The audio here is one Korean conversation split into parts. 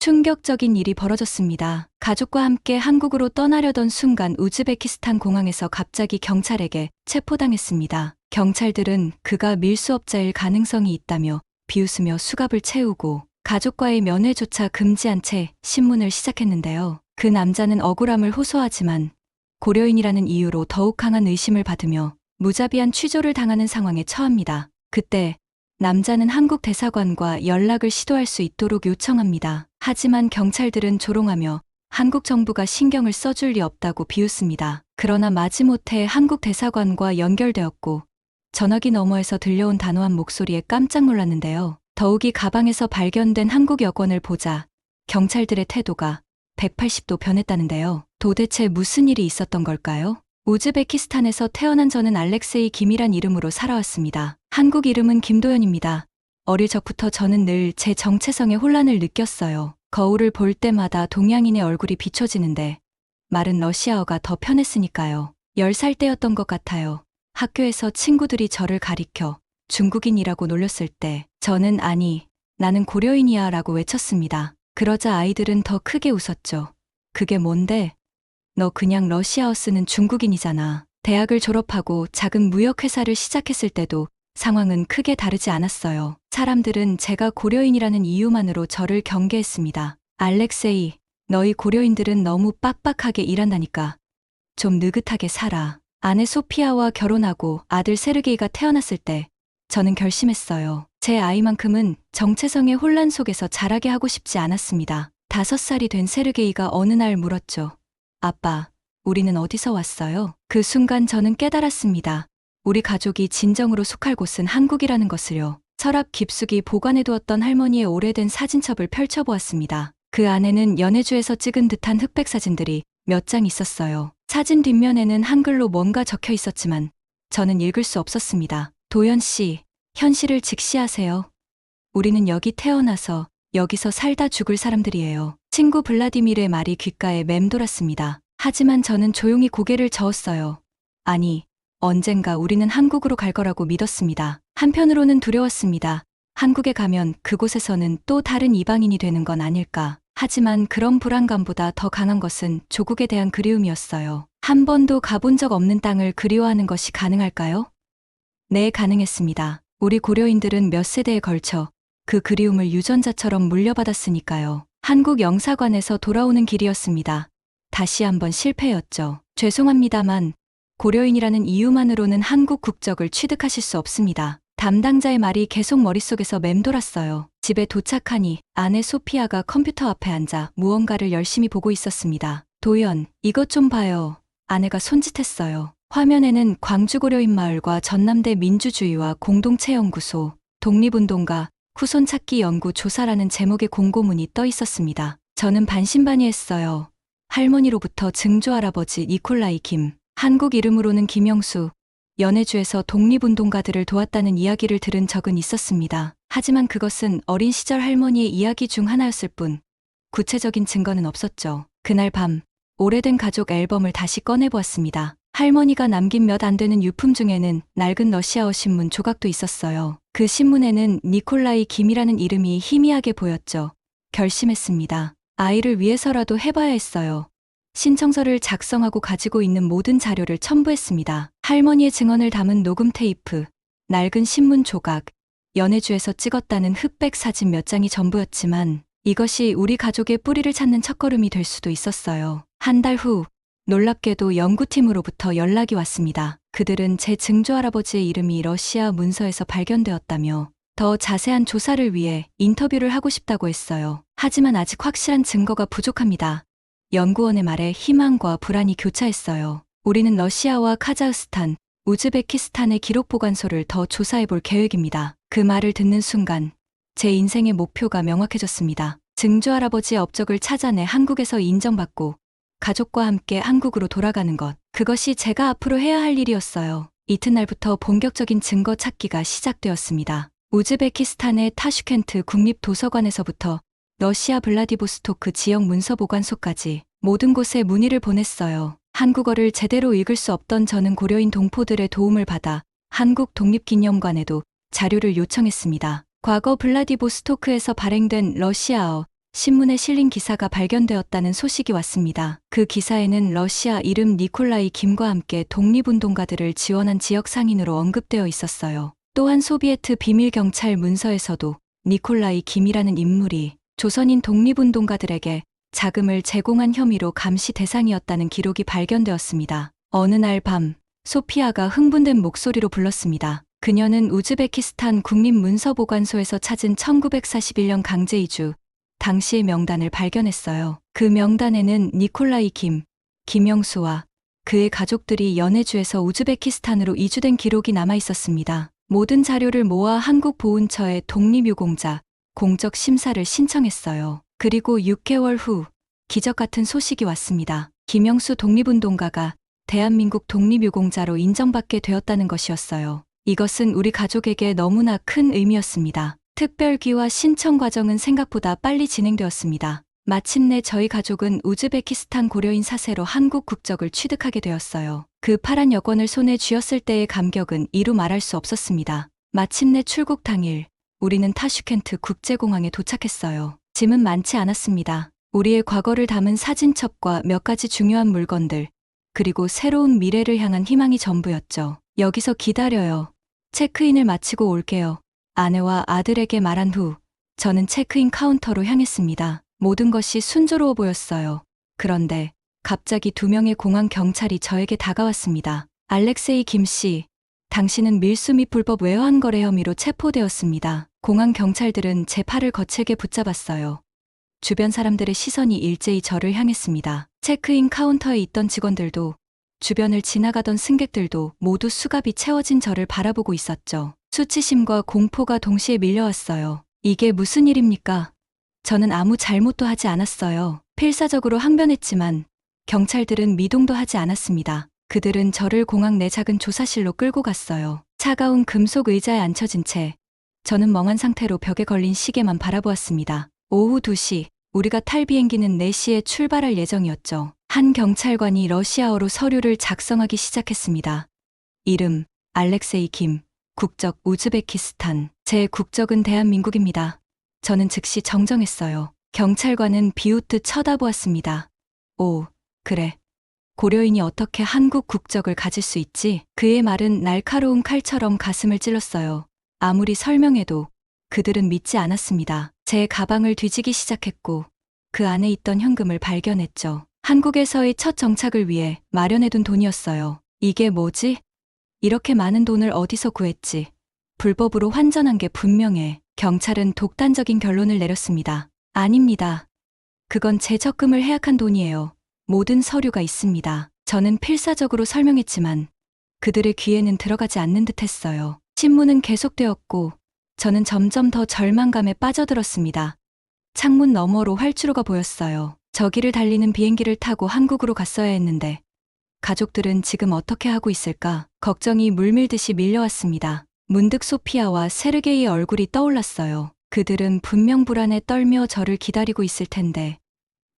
충격적인 일이 벌어졌습니다. 가족과 함께 한국으로 떠나려던 순간 우즈베키스탄 공항에서 갑자기 경찰에게 체포당했습니다. 경찰들은 그가 밀수업자일 가능성이 있다며 비웃으며 수갑을 채우고 가족과의 면회조차 금지한 채 신문을 시작했는데요. 그 남자는 억울함을 호소하지만 고려인이라는 이유로 더욱 강한 의심을 받으며 무자비한 취조를 당하는 상황에 처합니다. 그때 남자는 한국 대사관과 연락을 시도할 수 있도록 요청합니다. 하지만 경찰들은 조롱하며 한국 정부가 신경을 써줄 리 없다고 비웃습니다. 그러나 마지못해 한국 대사관과 연결되었고 전화기 너머에서 들려온 단호한 목소리에 깜짝 놀랐는데요. 더욱이 가방에서 발견된 한국 여권을 보자 경찰들의 태도가 180도 변했다는데요. 도대체 무슨 일이 있었던 걸까요? 우즈베키스탄에서 태어난 저는 알렉세이 김이란 이름으로 살아왔습니다. 한국 이름은 김도연입니다. 어릴 적부터 저는 늘 제 정체성에 혼란을 느꼈어요. 거울을 볼 때마다 동양인의 얼굴이 비춰지는데 말은 러시아어가 더 편했으니까요. 10살 때였던 것 같아요. 학교에서 친구들이 저를 가리켜 중국인이라고 놀렸을 때 저는 아니, 나는 고려인이야 라고 외쳤습니다. 그러자 아이들은 더 크게 웃었죠. 그게 뭔데? 너 그냥 러시아어 쓰는 중국인이잖아. 대학을 졸업하고 작은 무역회사를 시작했을 때도 상황은 크게 다르지 않았어요. 사람들은 제가 고려인이라는 이유만으로 저를 경계했습니다. 알렉세이, 너희 고려인들은 너무 빡빡하게 일한다니까. 좀 느긋하게 살아. 아내 소피아와 결혼하고 아들 세르게이가 태어났을 때 저는 결심했어요. 제 아이만큼은 정체성의 혼란 속에서 자라게 하고 싶지 않았습니다. 5살이 된 세르게이가 어느 날 물었죠. 아빠, 우리는 어디서 왔어요? 그 순간 저는 깨달았습니다. 우리 가족이 진정으로 속할 곳은 한국이라는 것을요. 서랍 깊숙이 보관해두었던 할머니의 오래된 사진첩을 펼쳐보았습니다. 그 안에는 연해주에서 찍은 듯한 흑백 사진들이 몇 장 있었어요. 사진 뒷면에는 한글로 뭔가 적혀 있었지만 저는 읽을 수 없었습니다. 도연 씨, 현실을 직시하세요. 우리는 여기 태어나서 여기서 살다 죽을 사람들이에요. 친구 블라디미르의 말이 귓가에 맴돌았습니다. 하지만 저는 조용히 고개를 저었어요. 아니, 언젠가 우리는 한국으로 갈 거라고 믿었습니다. 한편으로는 두려웠습니다. 한국에 가면 그곳에서는 또 다른 이방인이 되는 건 아닐까. 하지만 그런 불안감보다 더 강한 것은 조국에 대한 그리움이었어요. 한 번도 가본 적 없는 땅을 그리워하는 것이 가능할까요? 네, 가능했습니다. 우리 고려인들은 몇 세대에 걸쳐 그 그리움을 유전자처럼 물려받았으니까요. 한국 영사관에서 돌아오는 길이었습니다. 다시 한번 실패였죠. 죄송합니다만 고려인이라는 이유만으로는 한국 국적을 취득하실 수 없습니다. 담당자의 말이 계속 머릿속에서 맴돌았어요. 집에 도착하니 아내 소피아가 컴퓨터 앞에 앉아 무언가를 열심히 보고 있었습니다. 도연, 이것 좀 봐요. 아내가 손짓했어요. 화면에는 광주고려인 마을과 전남대 민주주의와 공동체연구소, 독립운동가, 후손 찾기 연구 조사라는 제목의 공고문이 떠 있었습니다. 저는 반신반의했어요. 할머니로부터 증조할아버지 니콜라이 김, 한국 이름으로는 김영수, 연해주에서 독립운동가들을 도왔다는 이야기를 들은 적은 있었습니다. 하지만 그것은 어린 시절 할머니의 이야기 중 하나였을 뿐 구체적인 증거는 없었죠. 그날 밤 오래된 가족 앨범을 다시 꺼내보았습니다. 할머니가 남긴 몇 안 되는 유품 중에는 낡은 러시아어 신문 조각도 있었어요. 그 신문에는 니콜라이 김이라는 이름이 희미하게 보였죠. 결심했습니다. 아이를 위해서라도 해봐야 했어요. 신청서를 작성하고 가지고 있는 모든 자료를 첨부했습니다. 할머니의 증언을 담은 녹음 테이프, 낡은 신문 조각, 연해주에서 찍었다는 흑백 사진 몇 장이 전부였지만 이것이 우리 가족의 뿌리를 찾는 첫걸음이 될 수도 있었어요. 한 달 후 놀랍게도 연구팀으로부터 연락이 왔습니다. 그들은 제 증조할아버지의 이름이 러시아 문서에서 발견되었다며 더 자세한 조사를 위해 인터뷰를 하고 싶다고 했어요. 하지만 아직 확실한 증거가 부족합니다. 연구원의 말에 희망과 불안이 교차했어요. 우리는 러시아와 카자흐스탄, 우즈베키스탄의 기록 보관소를 더 조사해 볼 계획입니다. 그 말을 듣는 순간 제 인생의 목표가 명확해졌습니다. 증조할아버지의 업적을 찾아내 한국에서 인정받고 가족과 함께 한국으로 돌아가는 것. 그것이 제가 앞으로 해야 할 일이었어요. 이튿날부터 본격적인 증거 찾기가 시작되었습니다. 우즈베키스탄의 타슈켄트 국립도서관에서부터 러시아 블라디보스토크 지역 문서보관소까지 모든 곳에 문의를 보냈어요. 한국어를 제대로 읽을 수 없던 저는 고려인 동포들의 도움을 받아 한국 독립기념관에도 자료를 요청했습니다. 과거 블라디보스토크에서 발행된 러시아어, 신문에 실린 기사가 발견되었다는 소식이 왔습니다. 그 기사에는 러시아 이름 니콜라이 김과 함께 독립운동가들을 지원한 지역 상인으로 언급되어 있었어요. 또한 소비에트 비밀경찰 문서에서도 니콜라이 김이라는 인물이 조선인 독립운동가들에게 자금을 제공한 혐의로 감시 대상이었다는 기록이 발견되었습니다. 어느 날 밤, 소피아가 흥분된 목소리로 불렀습니다. 그녀는 우즈베키스탄 국립문서보관소에서 찾은 1941년 강제이주 당시의 명단을 발견했어요. 그 명단에는 니콜라이 김, 김영수와 그의 가족들이 연해주에서 우즈베키스탄으로 이주된 기록이 남아 있었습니다. 모든 자료를 모아 한국보훈처에 독립유공자 공적 심사를 신청했어요. 그리고 6개월 후 기적 같은 소식이 왔습니다. 김영수 독립운동가가 대한민국 독립유공자로 인정받게 되었다는 것이었어요. 이것은 우리 가족에게 너무나 큰 의미였습니다. 특별기와 신청 과정은 생각보다 빨리 진행되었습니다. 마침내 저희 가족은 우즈베키스탄 고려인 사세로 한국 국적을 취득하게 되었어요. 그 파란 여권을 손에 쥐었을 때의 감격은 이루 말할 수 없었습니다. 마침내 출국 당일 우리는 타슈켄트 국제공항에 도착했어요. 짐은 많지 않았습니다. 우리의 과거를 담은 사진첩과 몇 가지 중요한 물건들, 그리고 새로운 미래를 향한 희망이 전부였죠. 여기서 기다려요. 체크인을 마치고 올게요. 아내와 아들에게 말한 후 저는 체크인 카운터로 향했습니다. 모든 것이 순조로워 보였어요. 그런데 갑자기 2명의 공항 경찰이 저에게 다가왔습니다. 알렉세이 김 씨, 당신은 밀수 및 불법 외환 거래 혐의로 체포되었습니다. 공항 경찰들은 제 팔을 거칠게 붙잡았어요. 주변 사람들의 시선이 일제히 저를 향했습니다. 체크인 카운터에 있던 직원들도 주변을 지나가던 승객들도 모두 수갑이 채워진 저를 바라보고 있었죠. 수치심과 공포가 동시에 밀려왔어요. 이게 무슨 일입니까? 저는 아무 잘못도 하지 않았어요. 필사적으로 항변했지만 경찰들은 미동도 하지 않았습니다. 그들은 저를 공항 내 작은 조사실로 끌고 갔어요. 차가운 금속 의자에 앉혀진 채 저는 멍한 상태로 벽에 걸린 시계만 바라보았습니다. 오후 2시, 우리가 탈 비행기는 4시에 출발할 예정이었죠. 한 경찰관이 러시아어로 서류를 작성하기 시작했습니다. 이름, 알렉세이 김, 국적 우즈베키스탄, 제 국적은 대한민국입니다. 저는 즉시 정정했어요. 경찰관은 비웃듯 쳐다보았습니다. 오, 그래. 고려인이 어떻게 한국 국적을 가질 수 있지? 그의 말은 날카로운 칼처럼 가슴을 찔렀어요. 아무리 설명해도 그들은 믿지 않았습니다. 제 가방을 뒤지기 시작했고 그 안에 있던 현금을 발견했죠. 한국에서의 첫 정착을 위해 마련해둔 돈이었어요. 이게 뭐지? 이렇게 많은 돈을 어디서 구했지? 불법으로 환전한 게 분명해. 경찰은 독단적인 결론을 내렸습니다. 아닙니다. 그건 제 적금을 해약한 돈이에요. 모든 서류가 있습니다. 저는 필사적으로 설명했지만 그들의 귀에는 들어가지 않는 듯 했어요. 신문은 계속되었고 저는 점점 더 절망감에 빠져들었습니다. 창문 너머로 활주로가 보였어요. 저기를 달리는 비행기를 타고 한국으로 갔어야 했는데 가족들은 지금 어떻게 하고 있을까? 걱정이 물밀듯이 밀려왔습니다. 문득 소피아와 세르게이의 얼굴이 떠올랐어요. 그들은 분명 불안에 떨며 저를 기다리고 있을 텐데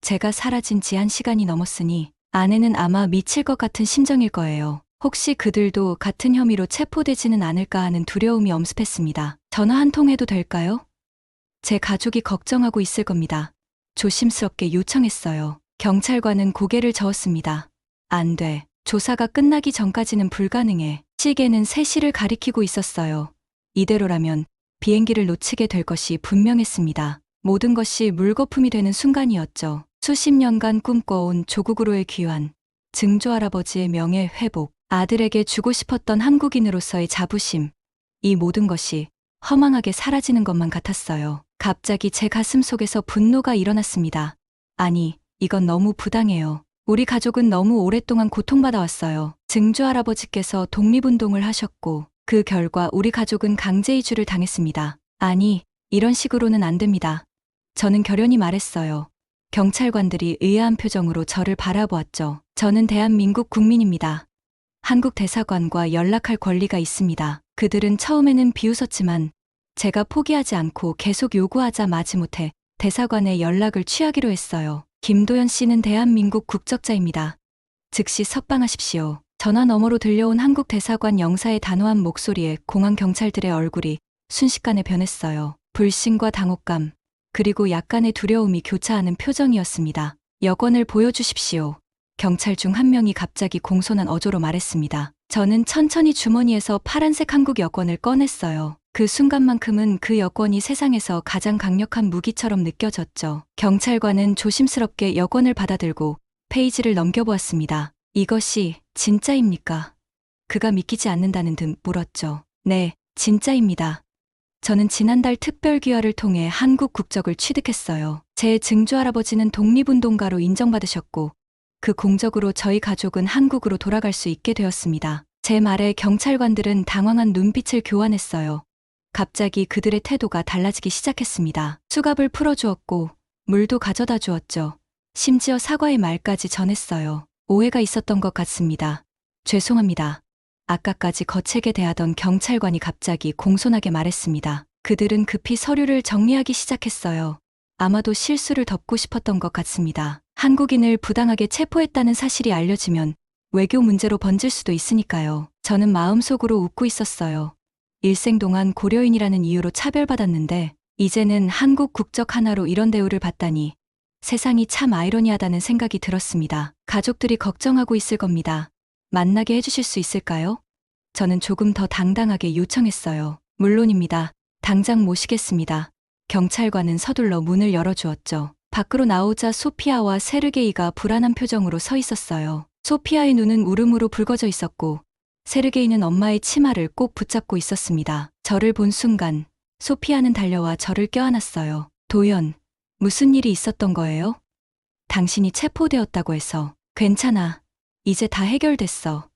제가 사라진 지 1시간이 넘었으니 아내는 아마 미칠 것 같은 심정일 거예요. 혹시 그들도 같은 혐의로 체포되지는 않을까 하는 두려움이 엄습했습니다. 전화 한 통 해도 될까요? 제 가족이 걱정하고 있을 겁니다. 조심스럽게 요청했어요. 경찰관은 고개를 저었습니다. 안 돼. 조사가 끝나기 전까지는 불가능해. 시계는 3시를 가리키고 있었어요. 이대로라면 비행기를 놓치게 될 것이 분명했습니다. 모든 것이 물거품이 되는 순간이었죠. 수십 년간 꿈꿔온 조국으로의 귀환, 증조할아버지의 명예 회복, 아들에게 주고 싶었던 한국인으로서의 자부심, 이 모든 것이 허망하게 사라지는 것만 같았어요. 갑자기 제 가슴 속에서 분노가 일어났습니다. 아니, 이건 너무 부당해요. 우리 가족은 너무 오랫동안 고통받아왔어요. 증조할아버지께서 독립운동을 하셨고 그 결과 우리 가족은 강제이주를 당했습니다. 아니, 이런 식으로는 안 됩니다. 저는 결연히 말했어요. 경찰관들이 의아한 표정으로 저를 바라보았죠. 저는 대한민국 국민입니다. 한국 대사관과 연락할 권리가 있습니다. 그들은 처음에는 비웃었지만 제가 포기하지 않고 계속 요구하자 마지못해 대사관에 연락을 취하기로 했어요. 김도연 씨는 대한민국 국적자입니다. 즉시 석방하십시오. 전화 너머로 들려온 한국 대사관 영사의 단호한 목소리에 공항 경찰들의 얼굴이 순식간에 변했어요. 불신과 당혹감, 그리고 약간의 두려움이 교차하는 표정이었습니다. 여권을 보여주십시오. 경찰 중 한 명이 갑자기 공손한 어조로 말했습니다. 저는 천천히 주머니에서 파란색 한국 여권을 꺼냈어요. 그 순간만큼은 그 여권이 세상에서 가장 강력한 무기처럼 느껴졌죠. 경찰관은 조심스럽게 여권을 받아들고 페이지를 넘겨보았습니다. 이것이 진짜입니까? 그가 믿기지 않는다는 듯 물었죠. 네, 진짜입니다. 저는 지난달 특별귀화를 통해 한국 국적을 취득했어요. 제 증조할아버지는 독립운동가로 인정받으셨고 그 공적으로 저희 가족은 한국으로 돌아갈 수 있게 되었습니다. 제 말에 경찰관들은 당황한 눈빛을 교환했어요. 갑자기 그들의 태도가 달라지기 시작했습니다. 수갑을 풀어주었고 물도 가져다 주었죠. 심지어 사과의 말까지 전했어요. 오해가 있었던 것 같습니다. 죄송합니다. 아까까지 거칠게 대하던 경찰관이 갑자기 공손하게 말했습니다. 그들은 급히 서류를 정리하기 시작했어요. 아마도 실수를 덮고 싶었던 것 같습니다. 한국인을 부당하게 체포했다는 사실이 알려지면 외교 문제로 번질 수도 있으니까요. 저는 마음속으로 웃고 있었어요. 일생 동안 고려인이라는 이유로 차별받았는데 이제는 한국 국적 하나로 이런 대우를 받다니 세상이 참 아이러니하다는 생각이 들었습니다. 가족들이 걱정하고 있을 겁니다. 만나게 해주실 수 있을까요? 저는 조금 더 당당하게 요청했어요. 물론입니다. 당장 모시겠습니다. 경찰관은 서둘러 문을 열어주었죠. 밖으로 나오자 소피아와 세르게이가 불안한 표정으로 서 있었어요. 소피아의 눈은 울음으로 붉어져 있었고 세르게이는 엄마의 치마를 꼭 붙잡고 있었습니다. 저를 본 순간 소피아는 달려와 저를 껴안았어요. 도연, 무슨 일이 있었던 거예요? 당신이 체포되었다고 해서. 괜찮아. 이제 다 해결됐어.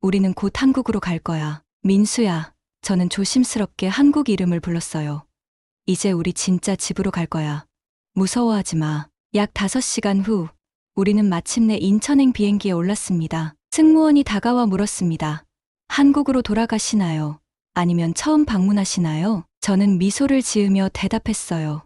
우리는 곧 한국으로 갈 거야. 민수야. 저는 조심스럽게 한국 이름을 불렀어요. 이제 우리 진짜 집으로 갈 거야. 무서워하지 마. 약 5시간 후 우리는 마침내 인천행 비행기에 올랐습니다. 승무원이 다가와 물었습니다. 한국으로 돌아가시나요? 아니면 처음 방문하시나요? 저는 미소를 지으며 대답했어요.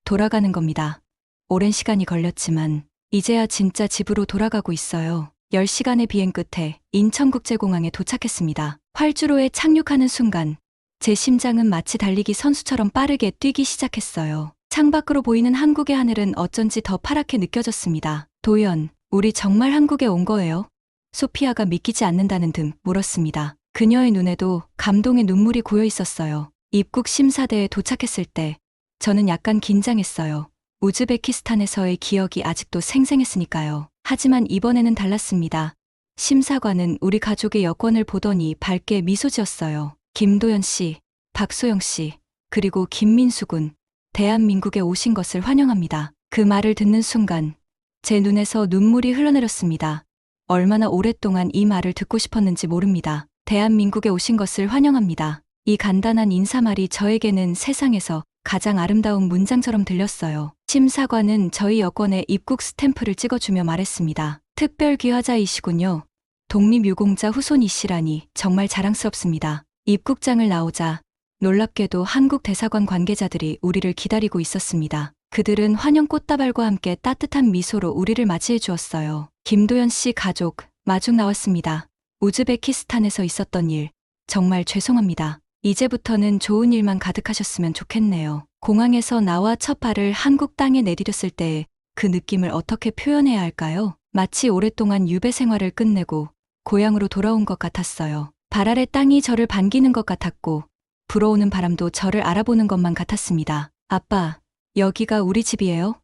돌아가는 겁니다. 오랜 시간이 걸렸지만 이제야 진짜 집으로 돌아가고 있어요. 10시간의 비행 끝에 인천국제공항에 도착했습니다. 활주로에 착륙하는 순간 제 심장은 마치 달리기 선수처럼 빠르게 뛰기 시작했어요. 창밖으로 보이는 한국의 하늘은 어쩐지 더 파랗게 느껴졌습니다. 도연, 우리 정말 한국에 온 거예요? 소피아가 믿기지 않는다는 듯 물었습니다. 그녀의 눈에도 감동의 눈물이 고여 있었어요. 입국 심사대에 도착했을 때 저는 약간 긴장했어요. 우즈베키스탄에서의 기억이 아직도 생생했으니까요. 하지만 이번에는 달랐습니다. 심사관은 우리 가족의 여권을 보더니 밝게 미소 지었어요. 김도연 씨, 박소영 씨, 그리고 김민수 군, 대한민국에 오신 것을 환영합니다. 그 말을 듣는 순간 제 눈에서 눈물이 흘러내렸습니다. 얼마나 오랫동안 이 말을 듣고 싶었는지 모릅니다. 대한민국에 오신 것을 환영합니다. 이 간단한 인사말이 저에게는 세상에서 가장 아름다운 문장처럼 들렸어요. 심사관은 저희 여권에 입국 스탬프를 찍어주며 말했습니다. 특별 귀화자이시군요. 독립유공자 후손이시라니 정말 자랑스럽습니다. 입국장을 나오자 놀랍게도 한국 대사관 관계자들이 우리를 기다리고 있었습니다. 그들은 환영 꽃다발과 함께 따뜻한 미소로 우리를 맞이해 주었어요. 김도연 씨 가족, 마중 나왔습니다. 우즈베키스탄에서 있었던 일, 정말 죄송합니다. 이제부터는 좋은 일만 가득하셨으면 좋겠네요. 공항에서 나와 첫 발을 한국 땅에 내디뎠을 때 그 느낌을 어떻게 표현해야 할까요? 마치 오랫동안 유배 생활을 끝내고 고향으로 돌아온 것 같았어요. 발 아래 땅이 저를 반기는 것 같았고 불어오는 바람도 저를 알아보는 것만 같았습니다. 아빠, 여기가 우리 집이에요?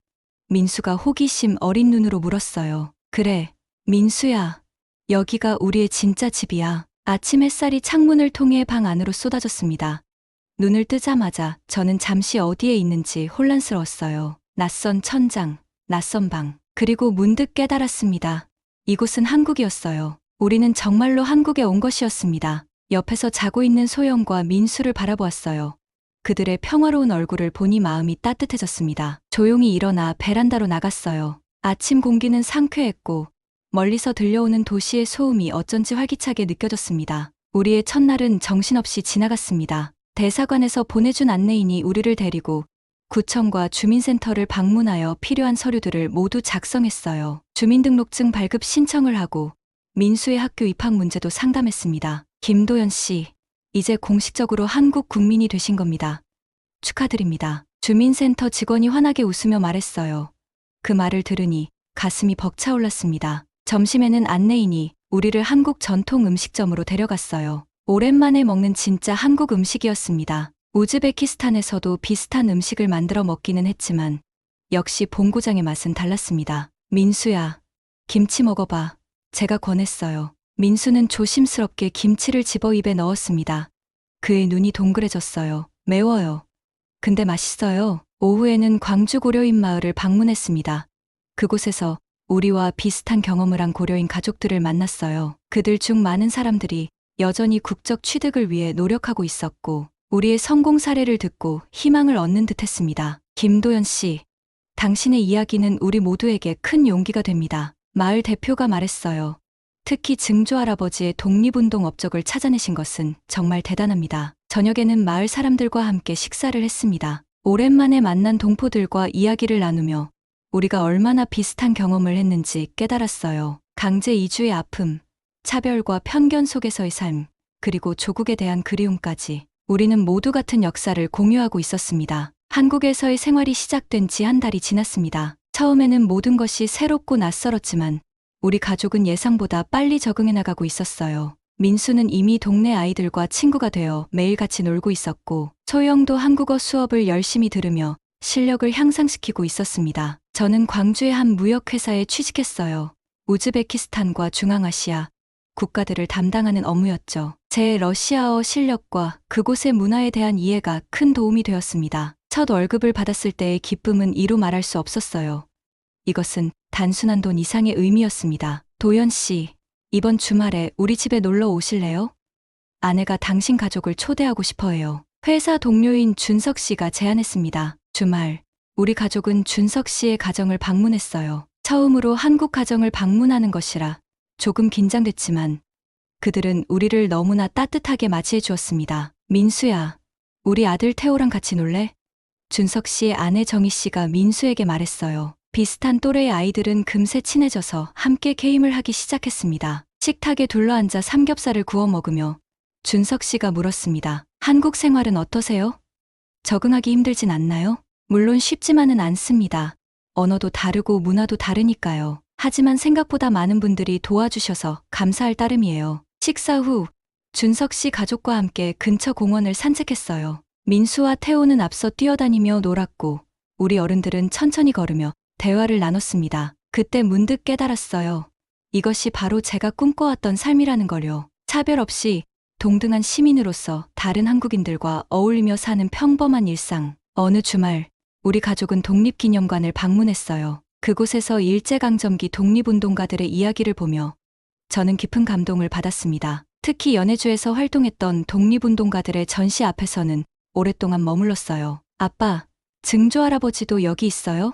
민수가 호기심 어린 눈으로 물었어요. 그래, 민수야. 여기가 우리의 진짜 집이야. 아침 햇살이 창문을 통해 방 안으로 쏟아졌습니다. 눈을 뜨자마자 저는 잠시 어디에 있는지 혼란스러웠어요. 낯선 천장, 낯선 방, 그리고 문득 깨달았습니다. 이곳은 한국이었어요. 우리는 정말로 한국에 온 것이었습니다. 옆에서 자고 있는 소영과 민수를 바라보았어요. 그들의 평화로운 얼굴을 보니 마음이 따뜻해졌습니다. 조용히 일어나 베란다로 나갔어요. 아침 공기는 상쾌했고 멀리서 들려오는 도시의 소음이 어쩐지 활기차게 느껴졌습니다. 우리의 첫날은 정신없이 지나갔습니다. 대사관에서 보내준 안내인이 우리를 데리고 구청과 주민센터를 방문하여 필요한 서류들을 모두 작성했어요. 주민등록증 발급 신청을 하고 민수의 학교 입학 문제도 상담했습니다. 김도연 씨, 이제 공식적으로 한국 국민이 되신 겁니다. 축하드립니다. 주민센터 직원이 환하게 웃으며 말했어요. 그 말을 들으니 가슴이 벅차올랐습니다. 점심에는 안내인이 우리를 한국 전통 음식점으로 데려갔어요. 오랜만에 먹는 진짜 한국 음식이었습니다. 우즈베키스탄에서도 비슷한 음식을 만들어 먹기는 했지만 역시 본고장의 맛은 달랐습니다. 민수야, 김치 먹어봐. 제가 권했어요. 민수는 조심스럽게 김치를 집어 입에 넣었습니다. 그의 눈이 동그래졌어요. 매워요. 근데 맛있어요. 오후에는 광주 고려인 마을을 방문했습니다. 그곳에서 우리와 비슷한 경험을 한 고려인 가족들을 만났어요. 그들 중 많은 사람들이 여전히 국적 취득을 위해 노력하고 있었고 우리의 성공 사례를 듣고 희망을 얻는 듯 했습니다. 김도연 씨, 당신의 이야기는 우리 모두에게 큰 용기가 됩니다. 마을 대표가 말했어요. 특히 증조 할아버지의 독립운동 업적을 찾아내신 것은 정말 대단합니다. 저녁에는 마을 사람들과 함께 식사를 했습니다. 오랜만에 만난 동포들과 이야기를 나누며 우리가 얼마나 비슷한 경험을 했는지 깨달았어요. 강제 이주의 아픔, 차별과 편견 속에서의 삶, 그리고 조국에 대한 그리움까지 우리는 모두 같은 역사를 공유하고 있었습니다. 한국에서의 생활이 시작된 지 한 달이 지났습니다. 처음에는 모든 것이 새롭고 낯설었지만 우리 가족은 예상보다 빨리 적응해 나가고 있었어요. 민수는 이미 동네 아이들과 친구가 되어 매일 같이 놀고 있었고 소영도 한국어 수업을 열심히 들으며 실력을 향상시키고 있었습니다. 저는 광주의 한 무역회사에 취직했어요. 우즈베키스탄과 중앙아시아 국가들을 담당하는 업무였죠. 제 러시아어 실력과 그곳의 문화에 대한 이해가 큰 도움이 되었습니다. 첫 월급을 받았을 때의 기쁨은 이루 말할 수 없었어요. 이것은 단순한 돈 이상의 의미였습니다. 도연 씨, 이번 주말에 우리 집에 놀러 오실래요? 아내가 당신 가족을 초대하고 싶어 해요. 회사 동료인 준석 씨가 제안했습니다. 주말, 우리 가족은 준석 씨의 가정을 방문했어요. 처음으로 한국 가정을 방문하는 것이라 조금 긴장됐지만 그들은 우리를 너무나 따뜻하게 맞이해 주었습니다. 민수야, 우리 아들 태호랑 같이 놀래? 준석 씨의 아내 정희 씨가 민수에게 말했어요. 비슷한 또래의 아이들은 금세 친해져서 함께 게임을 하기 시작했습니다. 식탁에 둘러앉아 삼겹살을 구워 먹으며 준석 씨가 물었습니다. 한국 생활은 어떠세요? 적응하기 힘들진 않나요? 물론 쉽지만은 않습니다. 언어도 다르고 문화도 다르니까요. 하지만 생각보다 많은 분들이 도와주셔서 감사할 따름이에요. 식사 후 준석 씨 가족과 함께 근처 공원을 산책했어요. 민수와 태호는 앞서 뛰어다니며 놀았고 우리 어른들은 천천히 걸으며 대화를 나눴습니다. 그때 문득 깨달았어요. 이것이 바로 제가 꿈꿔왔던 삶이라는 걸요. 차별 없이 동등한 시민으로서 다른 한국인들과 어울리며 사는 평범한 일상. 어느 주말 우리 가족은 독립기념관을 방문했어요. 그곳에서 일제강점기 독립운동가들의 이야기를 보며 저는 깊은 감동을 받았습니다. 특히 연해주에서 활동했던 독립운동가들의 전시 앞에서는 오랫동안 머물렀어요. 아빠, 증조 할아버지도 여기 있어요?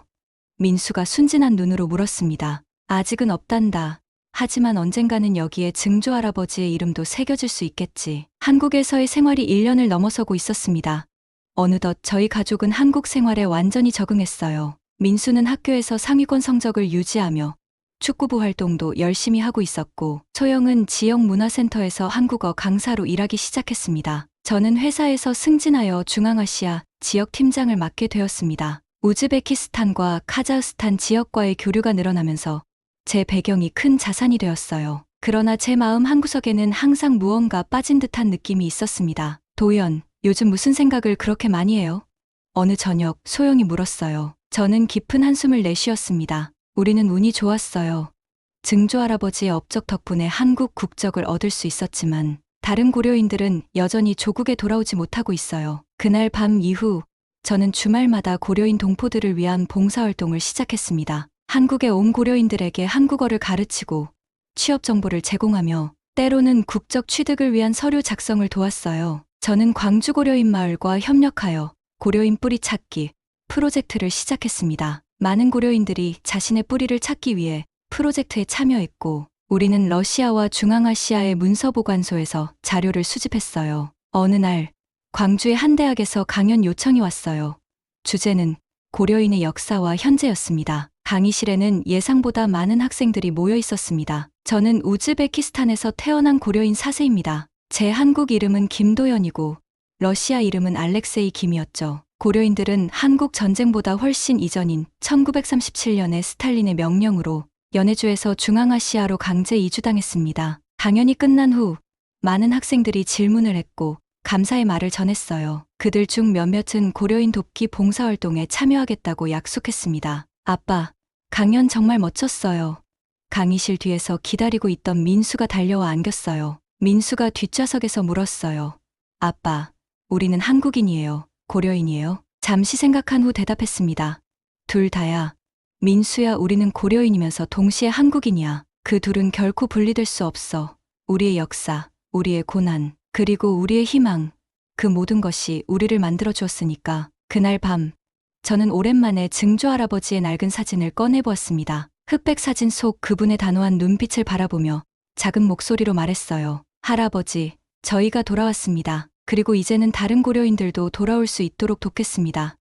민수가 순진한 눈으로 물었습니다. 아직은 없단다. 하지만 언젠가는 여기에 증조 할아버지의 이름도 새겨질 수 있겠지. 한국에서의 생활이 1년을 넘어서고 있었습니다. 어느덧 저희 가족은 한국 생활에 완전히 적응했어요. 민수는 학교에서 상위권 성적을 유지하며 축구부 활동도 열심히 하고 있었고 소영은 지역 문화센터에서 한국어 강사로 일하기 시작했습니다. 저는 회사에서 승진하여 중앙아시아 지역 팀장을 맡게 되었습니다. 우즈베키스탄과 카자흐스탄 지역과의 교류가 늘어나면서 제 배경이 큰 자산이 되었어요. 그러나 제 마음 한구석에는 항상 무언가 빠진 듯한 느낌이 있었습니다. 도연, 요즘 무슨 생각을 그렇게 많이 해요? 어느 저녁 소영이 물었어요. 저는 깊은 한숨을 내쉬었습니다. 우리는 운이 좋았어요. 증조 할아버지의 업적 덕분에 한국 국적을 얻을 수 있었지만 다른 고려인들은 여전히 조국에 돌아오지 못하고 있어요. 그날 밤 이후 저는 주말마다 고려인 동포들을 위한 봉사활동을 시작했습니다. 한국에 온 고려인들에게 한국어를 가르치고 취업 정보를 제공하며 때로는 국적 취득을 위한 서류 작성을 도왔어요. 저는 광주 고려인 마을과 협력하여 고려인 뿌리 찾기 프로젝트를 시작했습니다. 많은 고려인들이 자신의 뿌리를 찾기 위해 프로젝트에 참여했고 우리는 러시아와 중앙아시아의 문서보관소에서 자료를 수집했어요. 어느 날 광주의 한 대학에서 강연 요청이 왔어요. 주제는 고려인의 역사와 현재였습니다. 강의실에는 예상보다 많은 학생들이 모여 있었습니다. 저는 우즈베키스탄에서 태어난 고려인 4세입니다. 제 한국 이름은 김도연이고 러시아 이름은 알렉세이 김이었죠. 고려인들은 한국 전쟁보다 훨씬 이전인 1937년에 스탈린의 명령으로 연해주에서 중앙아시아로 강제 이주당했습니다. 당연히 끝난 후 많은 학생들이 질문을 했고 감사의 말을 전했어요. 그들 중 몇몇은 고려인 돕기 봉사활동에 참여하겠다고 약속했습니다. 아빠, 강연 정말 멋졌어요. 강의실 뒤에서 기다리고 있던 민수가 달려와 안겼어요. 민수가 뒷좌석에서 물었어요. 아빠, 우리는 한국인이에요. 고려인이에요? 잠시 생각한 후 대답했습니다. 둘 다야. 민수야, 우리는 고려인이면서 동시에 한국인이야. 그 둘은 결코 분리될 수 없어. 우리의 역사, 우리의 고난, 그리고 우리의 희망. 그 모든 것이 우리를 만들어 주었으니까. 그날 밤, 저는 오랜만에 증조 할아버지의 낡은 사진을 꺼내보았습니다. 흑백 사진 속 그분의 단호한 눈빛을 바라보며 작은 목소리로 말했어요. 할아버지, 저희가 돌아왔습니다. 그리고 이제는 다른 고려인들도 돌아올 수 있도록 돕겠습니다.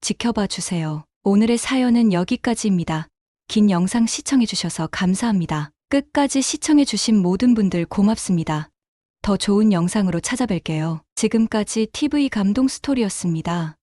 지켜봐 주세요. 오늘의 사연은 여기까지입니다. 긴 영상 시청해주셔서 감사합니다. 끝까지 시청해주신 모든 분들 고맙습니다. 더 좋은 영상으로 찾아뵐게요. 지금까지 TV 감동 스토리였습니다.